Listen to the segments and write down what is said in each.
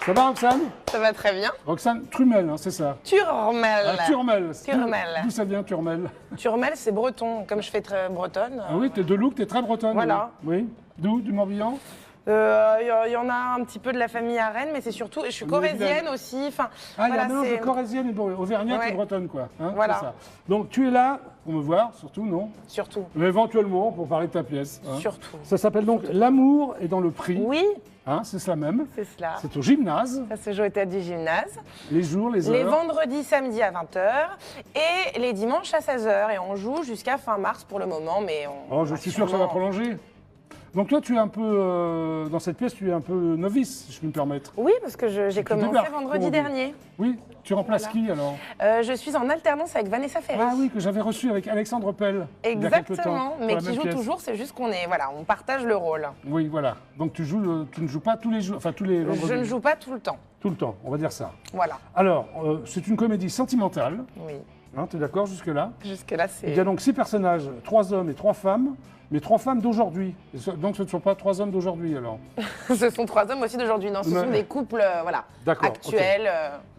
Ça va, Roxane? Ça va très bien. Roxane Trumel, hein, c'est ça? Turmel. Ah, Turmel. Turmel. D'où ça vient, Turmel? Turmel, c'est breton. Comme je fais très bretonne. Ah oui, t'es de look, t'es très bretonne. Voilà. Oui. D'où? Du Morbihan? Il y en a un petit peu de la famille à Rennes, mais c'est surtout. Je suis corésienne aussi. Enfin, Ah, il y a voilà, un mélange de corésienne et auvergnate et bretonne, quoi. Hein, Voilà. c'est ça. Donc, tu es là pour me voir, surtout, non? Surtout. Mais éventuellement, pour parler de ta pièce. Hein. Surtout. Ça s'appelle donc L'amour est dans le prix. Oui, Hein, c'est ça même. c'est cela. C'est au gymnase, Ça se joue au théâtre du gymnase. les jours, les heures. Les vendredis, samedis à 20h et les dimanches à 16h. Et on joue jusqu'à fin mars pour le moment, mais on. Oh, je suis sûr que ça va prolonger. Donc toi, tu es un peu, dans cette pièce, tu es un peu novice, si je puis me permettre. Oui, parce que j'ai commencé débarques, vendredi comment dire. dernier. Oui, tu remplaces Voilà. qui alors? Je suis en alternance avec Vanessa Ferry. Ah oui, que j'avais reçu avec Alexandre Pell. il y a quelque temps, Exactement, pour mais la qui même joue pièce. toujours, c'est juste qu'on est, voilà, on partage le rôle. Oui, voilà. Donc tu ne joues pas tous les jours, enfin tous les vendredis. Je ne joue pas tout le temps, Tout le temps, on va dire ça. voilà. Alors, c'est une comédie sentimentale, Oui, hein, tu es d'accord jusque-là? jusque-là Il y c'est. a donc 6 personnages, 3 hommes et 3 femmes, mais 3 femmes d'aujourd'hui. Donc ce ne sont pas 3 hommes d'aujourd'hui alors? Ce sont 3 hommes aussi d'aujourd'hui, non, ce Mais- sont des couples, voilà, D'accord, actuels.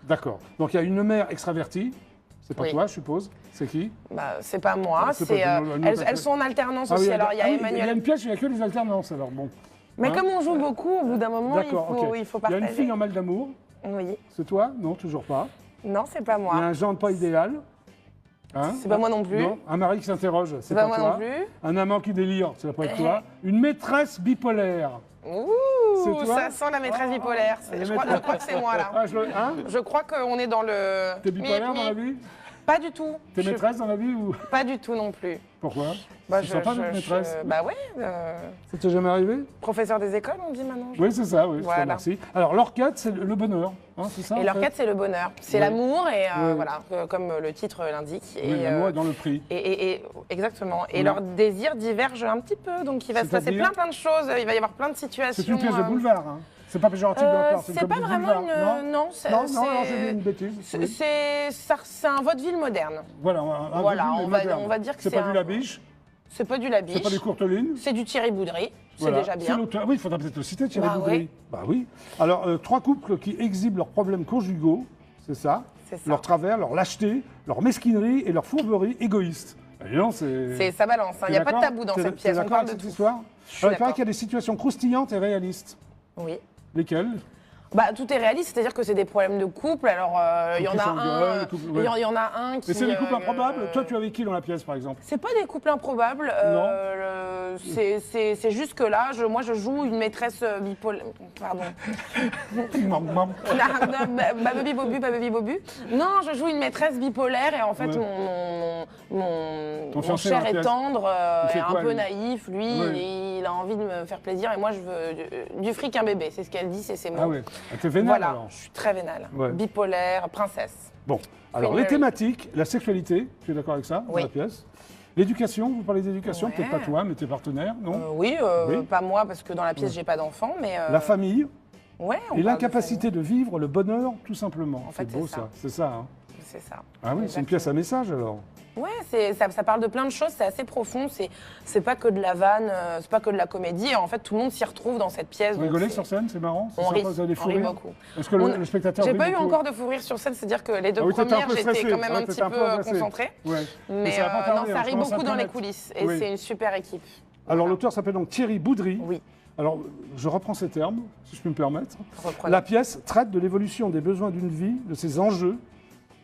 D'accord. Donc il y a une mère extravertie, c'est pas Oui. toi je suppose, c'est qui? Bah, c'est pas moi, C'est c'est. pas une autre Elles sont en alternance Ah oui, aussi. Alors il y a il y a Emmanuel. une pièce, il n'y a que les alternances alors, bon. Mais Hein? comme on joue beaucoup, au bout d'un moment, D'accord, ok. il faut Il y a partager. une fille en mal d'amour, Oui. c'est toi? Non, toujours pas. Non, c'est pas Il y a moi. un genre pas idéal. Hein? C'est pas moi non plus. Non. Un mari qui s'interroge, c'est pas pas moi toi. non plus. Un amant qui délire, ça va pas être toi. Une maîtresse bipolaire. C'est Ouh, toi ça sent la maîtresse bipolaire. Je crois que c'est moi là. Ah, hein? Je crois qu'on est dans le. T'es bipolaire dans la vie? Pas du tout. T'es Je- maîtresse dans la vie ou? Pas du tout non plus. Pourquoi? Bah, Tu sens pas d'être maîtresse? Bah ouais, Ça t'est jamais arrivé? professeur des écoles, on dit maintenant. Oui, c'est ça, oui. je te Voilà. remercie. Alors, l'orchestre, c'est le bonheur, hein, c'est ça? Et en leur fait quête, c'est le bonheur. C'est Oui. l'amour, et Oui. voilà, comme le titre l'indique. Oui, l'amour est dans le prix. Exactement. Et Oui. leurs désirs divergent un petit peu. Donc il va se passer C'est-à-dire plein de choses. Il va y avoir plein de situations. C'est une pièce de boulevard, hein. C'est pas péjoratif de la part, une C'est pas comédie de vraiment boulevard, une. Non, c'est- non, c'est- alors j'ai dit une bêtise. Oui. C'est un vaudeville moderne. Voilà, un Voilà, vaudeville, on mais va- moderne. on va dire que c'est c'est pas un- du Labiche, C'est pas du Labiche. c'est pas des Courtelines. C'est du Thierry Boudry. C'est Voilà. déjà C'est bien. l'auteur. Oui, il faudra peut-être le citer, Thierry Bah Boudry. oui. Bah oui. Alors, 3 couples qui exhibent leurs problèmes conjugaux, c'est ça, C'est ça. leurs travers, leur lâcheté, leur mesquinerie et leur fourberie égoïste. Et non, c'est... Ça balance. Il n'y a pas de tabou dans cette pièce. On parle de cette tout. histoire. Je suis Alors, il paraît d'accord. qu'il y a des situations croustillantes et réalistes. Oui. Lesquelles? Bah, tout est réaliste, c'est-à-dire que c'est des problèmes de couple. Alors, il y en Qui a s'engueulent, un. les couples, ouais. Il y en a un qui. Et c'est des couples improbables. euh, Toi, tu es avec qui dans la pièce, par exemple? C'est pas des couples improbables. C'est juste que là, moi, je joue une maîtresse bipolaire. Pardon. Baby Bobu. Non, je joue une maîtresse bipolaire et en fait, Ouais. Ton mon fiancé dans cher la et pièce. tendre Il fait est un quoi, peu lui? naïf. Lui, Oui. il a envie de me faire plaisir et moi, je veux du fric, un bébé. C'est ce qu'elle dit, c'est ses mots. Ah ouais. Ah, t'es vénère, Voilà, alors. je suis très vénale. Ouais. Bipolaire, princesse. Bon, alors Queen les thématiques, la sexualité, tu es d'accord avec ça, dans Oui. la pièce? L'éducation, vous parlez d'éducation, Ouais. peut-être pas toi, mais tes partenaires, non? Oui, Oui. pas moi parce que dans la pièce, j'ai pas d'enfant, mais. La famille Ouais, on et parle de l'incapacité de vivre le bonheur, tout simplement. En fait, c'est beau c'est ça, ça. c'est ça. Hein. famille. C'est ça. Ah oui, c'est une pièce à message alors. Ouais, ça parle de plein de choses, c'est assez profond, c'est pas que de la vanne, c'est pas que de la comédie. En fait, tout le monde s'y retrouve dans cette pièce. Vous donc rigolez c'est- sur scène, c'est marrant? C'est On sympa, rit, vous avez des on fous rit rires? beaucoup. Est-ce que le spectateur J'ai rit pas eu beaucoup? encore de fou rire sur scène, c'est-à-dire que les deux Ah oui, t'étais un premières, peu j'étais stressé. quand même Ouais, un t'étais petit un peu peu angoissé. concentrée. Ouais. Mais ça va pas tarder, non, hein, ça je rit commence à beaucoup te dans les connaître. coulisses et Oui. c'est une super équipe. Alors Voilà. l'auteur s'appelle donc Thierry Boudry. Oui, Alors, je reprends ces termes, si je peux me permettre. reprenons. La pièce traite de l'évolution des besoins d'une vie, de ses enjeux,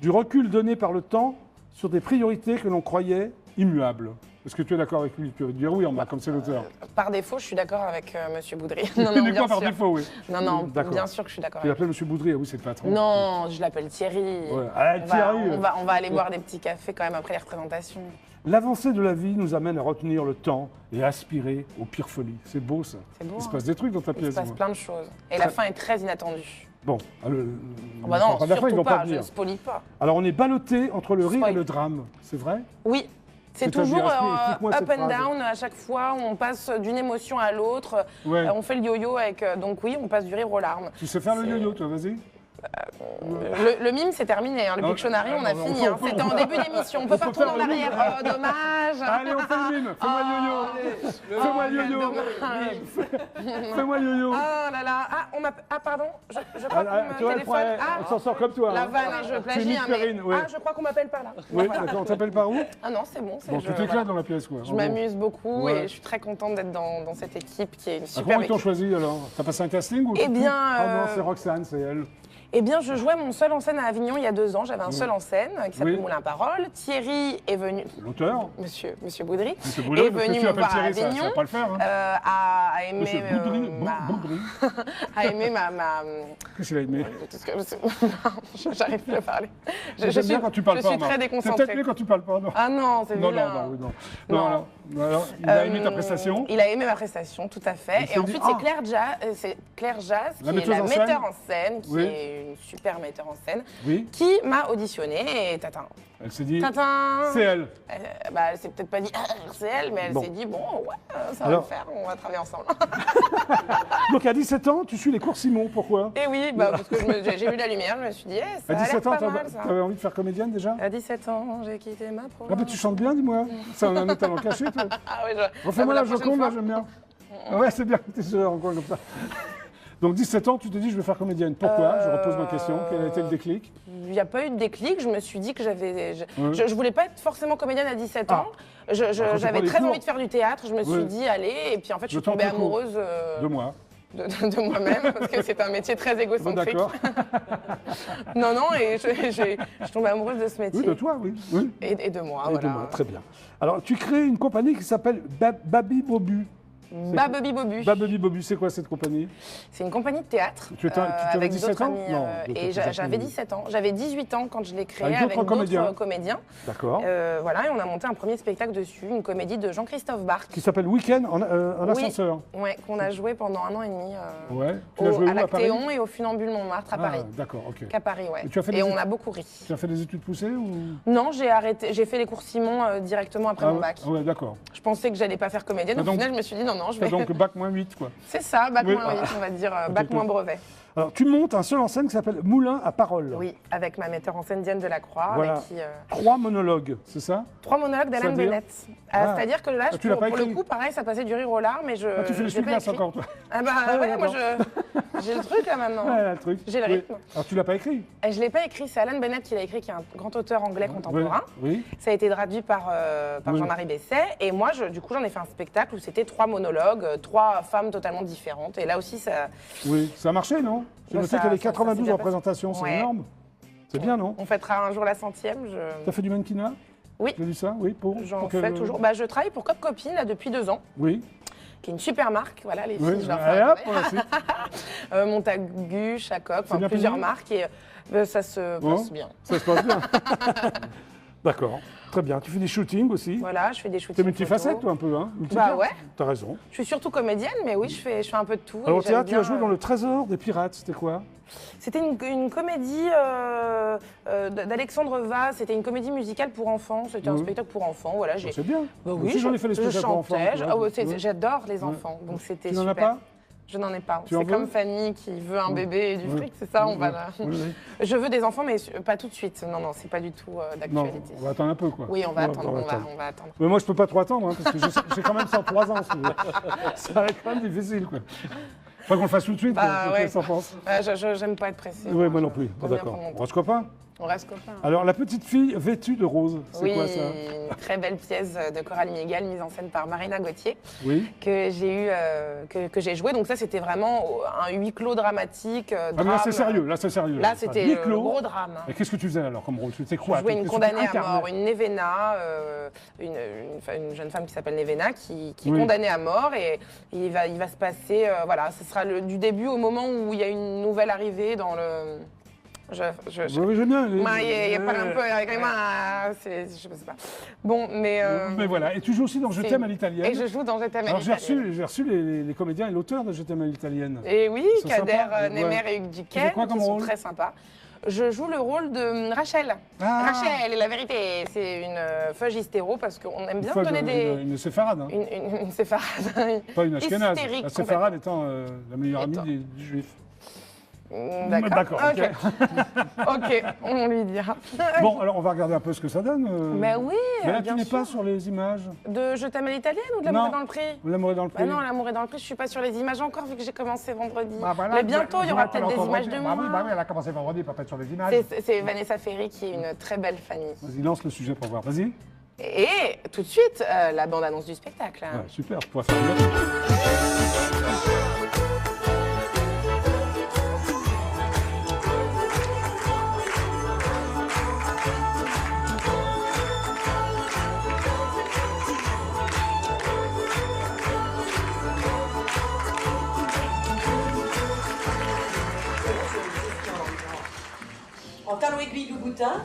du recul donné par le temps sur des priorités que l'on croyait immuables. Est-ce que tu es d'accord avec lui? Tu vas dire oui, comme c'est l'auteur. Par défaut, je suis d'accord avec Monsieur Boudry. Il Non, n'est bien pas par sûr. défaut, oui. Non, non, D'accord. bien sûr que je suis d'accord Tu avec l'appelles Monsieur Boudry, ah oui, c'est le patron. Non, je l'appelle Thierry. Ouais. Ah, On va- Thierry. on va aller boire des petits cafés quand même après les représentations. L'avancée de la vie nous amène à retenir le temps et à aspirer aux pires folies. C'est beau ça. C'est beau, Il se hein. passe des trucs dans ta Il pièce. se passe moi. plein de choses. Et la fin est très inattendue. Bon, Oh bah on non, parle pas de la fin, ils surtout vont pas pas, je venir. ne spoilie pas. Alors on est ballotté entre le rire Spoil. et le drame, c'est vrai? Oui, c'est C'est-à-dire, toujours explique-moi up cette and phrase. down à chaque fois, on passe d'une émotion à l'autre, Ouais. on fait le yo-yo avec... donc oui, on passe du rire aux larmes. Tu sais faire le C'est- yo-yo, toi, vas-y. Le mime, c'est terminé. Hein. Le Pictionary, on a fini. Hein. C'était en début d'émission. On peut pas peut retourner en faire le mime. arrière. Oh, dommage. Allez, on fait le mime. Fais-moi yo-yo. Fais-moi yo-yo. Fais-moi yo-yo. Oh là là. Ah, pardon. Je crois qu'on Tu me vois, téléphone. on s'en sort comme toi. La hein. vanne, je Tu es plagie. Miss Hein, mais... Perrine, ouais. Ah, je crois qu'on m'appelle par là. Oui, Voilà. d'accord. On t'appelle par où? Ah non, c'est bon. Bon, tu t'éclates dans la pièce, quoi. Je m'amuse beaucoup Ouais. et je suis très contente d'être dans cette équipe qui est une Ah, super comment ils t'ont équipe. choisi alors? T'as passé un casting ou Eh bien, Ah non, c'est Roxane, c'est elle. Eh bien, je jouais mon seul en scène à Avignon il y a 2 ans. J'avais un seul en scène qui s'appelle Oui. Moulin Parole. Thierry est venu. L'auteur? Monsieur Boudry Monsieur Boudry, est parce que venu tu me appelles voir à Thierry, ça Avignon. va pas le faire. Hein. A aimé Monsieur Boudry, Boudry. a aimé ma Qu'est-ce qu'il a aimé? tout ce que j'arrive plus à parler. J'aime bien quand tu parles je pas. suis non. très C'est déconcentrée. peut-être mieux quand tu parles pas, non? Ah non, c'est Non, vilain. non, oui, non. Non. Alors, il a aimé ta prestation? Il a aimé ma prestation, tout à fait. Il s'est Et dit, ensuite, ah. c'est Claire Jazz, La qui est metteuse la en scène. metteur en scène, qui Oui. est une super metteur en scène, Oui. qui m'a auditionné et tatin. Elle s'est dit, Tatin. c'est elle. Bah, elle s'est peut-être pas dit c'est elle, mais elle Bon. s'est dit bon, ouais, ça Alors. va le faire, on va travailler ensemble. Donc à 17 ans, tu suis les cours Simon, pourquoi? Et oui, bah, parce que j'ai vu la lumière, je me suis dit, ça À a l'air 17 ans, pas mal ça. t'avais envie de faire comédienne déjà? À 17 ans, j'ai quitté ma Ah province. bah tu chantes bien, dis-moi. C'est un talent caché, toi. Ah oui, Refais-moi la prochaine Joconde, là, fois. j'aime bien. Ah ouais, c'est bien, t'es sur en coin comme ça. Donc 17 ans, tu te dis, je vais faire comédienne. Pourquoi? Je repose ma question. Quel a été le déclic? Il n'y a pas eu de déclic, je me suis dit que j'avais. Ouais. Je voulais pas être forcément comédienne à 17 ans. quand tu J'avais prends les très cours. envie de faire du théâtre, je me suis Ouais. dit, allez, et puis en fait, je suis Je tente tombée le coup. amoureuse De moi. de moi-même, parce que c'est un métier très Bon, égocentrique. d'accord. Non, non, et je suis tombée amoureuse de ce métier. Oui, de toi, oui. Oui. Et de moi, Et de voilà. moi, très bien. Alors, tu crées une compagnie qui s'appelle Babi Bobu. Babubi Bobu. Babi Bobu, c'est quoi cette compagnie? C'est une compagnie de théâtre Tu avais avec 17 d'autres ans? amis. Non, et d'autres j'avais amis. 17 ans. J'avais 18 ans quand je l'ai créée Avec avec d'autres d'autres comédiens. comédiens. D'accord. Voilà, et on a monté un premier spectacle dessus, une comédie de Jean-Christophe Barque. Qui s'appelle Week-end en Oui. ascenseur. Ouais, qu'on a joué pendant 1 an et demi Ouais. Tu l'as joué à où, à Paris? l'Actéon et au Funambule Montmartre à Paris. Ah, d'accord, ok. Qu'à Paris, ouais. Et tu as fait des Et on études- a beaucoup ri. Tu as fait des études poussées ou... Non, j'ai arrêté, j'ai fait les cours Simon directement après Ah mon ouais, bac. ouais, d'accord. Je pensais que j'allais pas faire comédienne. Ah, Au donc- final, je me suis dit non, non, je T'as vais. donc bac moins 8, quoi. C'est ça, bac Oui. moins 8, on va dire, bac moins brevet. Alors, tu montes un seul en scène qui s'appelle Moulin à parole. Oui, avec ma metteur en scène Diane Delacroix, Voilà. avec qui. 3 monologues, c'est ça? 3 monologues d'Alan C'est-à-dire Bennett. Ah. C'est-à-dire que là, Ah, tu l'as pas pour le écrit coup, pareil, ça passait du rire au larmes, mais je. Ah, tu fais les je l'ai pas suites écrit. encore, toi. Ah bah Ah, ouais, moi d'accord. j'ai le truc là maintenant. Ouais, là, le truc. J'ai le Oui. rythme. Alors, tu l'as pas écrit? Et je ne l'ai pas écrit, c'est Alan Bennett qui l'a écrit, qui est un grand auteur anglais contemporain. Oui. Ça a été traduit par Oui. Jean-Marie Besset. Et moi, du coup, j'en ai fait un spectacle où c'était 3 monologues, 3 femmes totalement différentes. Et là aussi, ça, Oui, ça a marché, non? J'ai Bah, noté ça- qu'il y avait ça- ça 92 s'est bien représentations, c'est Ouais. énorme. C'est bien, non? on fêtera un jour la 100e. T'as fait du mannequinat? Oui. Tu as dit ça? Oui, pour? J'en pour fais quel- toujours. Bah, je travaille pour Cop Copine là, depuis 2 ans, Oui. qui est une super marque. Voilà, les filles, Oui. je leur fais Allez, un hop, conseil. on la suite. Montagu, Chacoc, C'est bien plusieurs payé marques. Et ça se Bon. passe bien. Ça se passe bien. D'accord. Très bien. Tu fais des shootings aussi? Voilà, je fais des shootings. T'es multifacette, photos. toi, un peu, hein? Bah ouais. T'as raison. Je suis surtout comédienne, mais oui, je fais un peu de tout. Alors, et tiens, j'aime tu as bien, joué dans Le Trésor des Pirates, c'était quoi? C'était une comédie d'Alexandre Vaz. C'était une comédie musicale pour enfants. C'était un Oui. spectacle pour enfants. Voilà, C'est bien. Bah Moi oui, aussi, j'en ai fait des je spectacles pour enfants. chantais. tu vois. Ah ouais, Ouais. j'adore les enfants. Donc c'était Tu super. n'en as pas? Je n'en ai pas. Tu en C'est veux comme famille qui veut un bébé et du Ouais. fric, c'est ça. On va Ouais. là. Oui, oui. Je veux des enfants, mais pas tout de suite. Non, non, c'est pas du tout Non, d'actualité. on va attendre un peu, quoi. Oui, on va attendre. va attendre. On va attendre. Mais moi, je peux pas trop attendre, hein, parce que j'ai quand même 103 ans. Si tu veux. Ça va être quand même difficile, quoi. Faut qu'on le fasse tout de suite, Bah, quoi. ouais. Qu'est-ce que t'en penses? J'aime pas être pressée. Oui, moi non plus. J'aime Bon, bien d'accord. prendre mon On temps. reste copains? On reste copains. Alors, la petite fille vêtue de rose, c'est Oui, quoi ça? une très belle pièce de Coralie Miguel, mise en scène par Marina Gauthier, Oui. que j'ai eu, que j'ai joué. Donc ça, c'était vraiment un huis clos dramatique. Ah, mais là, drame. c'est sérieux. Là, c'est sérieux. Là, Ça, c'était huis le clos. gros drame. Et qu'est-ce que tu faisais alors comme rôle? Tu faisais quoi? Je jouais une Qu'est-ce que tu condamnée à incarnais? mort, une Nevena, une jeune femme qui s'appelle Nevena, qui est Oui. condamnée à mort. Et il va se passer, voilà, ce sera du début au moment où il y a une nouvelle arrivée dans le... Oui, oui, j'aime bien. Il y a pas un peu, avec les mains, je sais pas. Bon, mais... Mais voilà. Et tu joues aussi dans Je c'est- t'aime à l'italienne. Et je joue dans Je t'aime à Alors, l'italienne. j'ai reçu les comédiens et l'auteur de Je t'aime à l'italienne. Et oui, Ils sont Kader, sympas, Nemer ouais. et Hugues Tu fais Duquesne, quoi comme qui sont rôle très sympas. Je joue le rôle de Rachel. Ah. Rachel est la vérité. C'est une feuge hystéro parce qu'on aime bien Une fois, donner des... Une séfarade, hein. Une séfarade. Pas une ashkénaze. hystérique, La séfarade étant la meilleure amie Étant- du juif. D'accord. ok. Ok, on lui dira. Bon, alors on va regarder un peu ce que ça donne. Mais oui, Mais là, tu bien n'es sûr. pas sur les images. De Je t'aime à l'italienne ou de L'amour Non. est dans le prix? L'amour est dans le prix. Bah non, L'amour est dans le prix, je suis pas sur les images encore vu que j'ai commencé vendredi. Bah voilà, Mais bientôt, il y aura tu peut-être des l'entends images de vendredi. moi. Bah oui, elle a commencé vendredi, peut-être sur les images. C'est Vanessa Ferry qui est une très belle famille. Vas-y, lance le sujet pour voir. Vas-y. Et tout de suite, la bande-annonce du spectacle. Ouais, super, tu pourras faire mieux. En talons aiguilles Louboutin,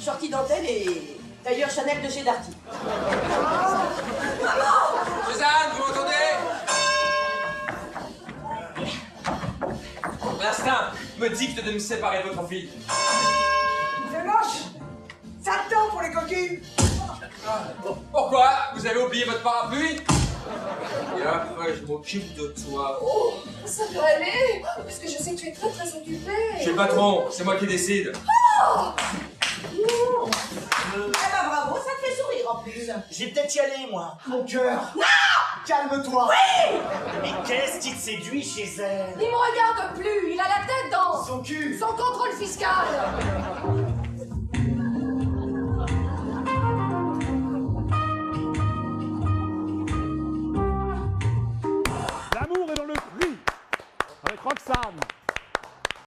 shorty dentelle et tailleur Chanel de chez Darty. Suzanne, vous m'entendez? L'instinct me dicte de me séparer de votre fille. C'est moche! Satan pour les coquilles! Pourquoi? Vous avez oublié votre parapluie? Et après, je m'occupe de toi. Oh, ça peut aller, parce que je sais que tu es très très occupé. Je suis le patron, c'est moi qui décide. Eh ben bravo, ça te fait sourire en plus. Je vais peut-être y aller, moi. Mon cœur! Non! Calme-toi. Oui! Mais qu'est-ce qui te séduit chez elle? Il me regarde plus, il a la tête dans Son cul. son contrôle fiscal.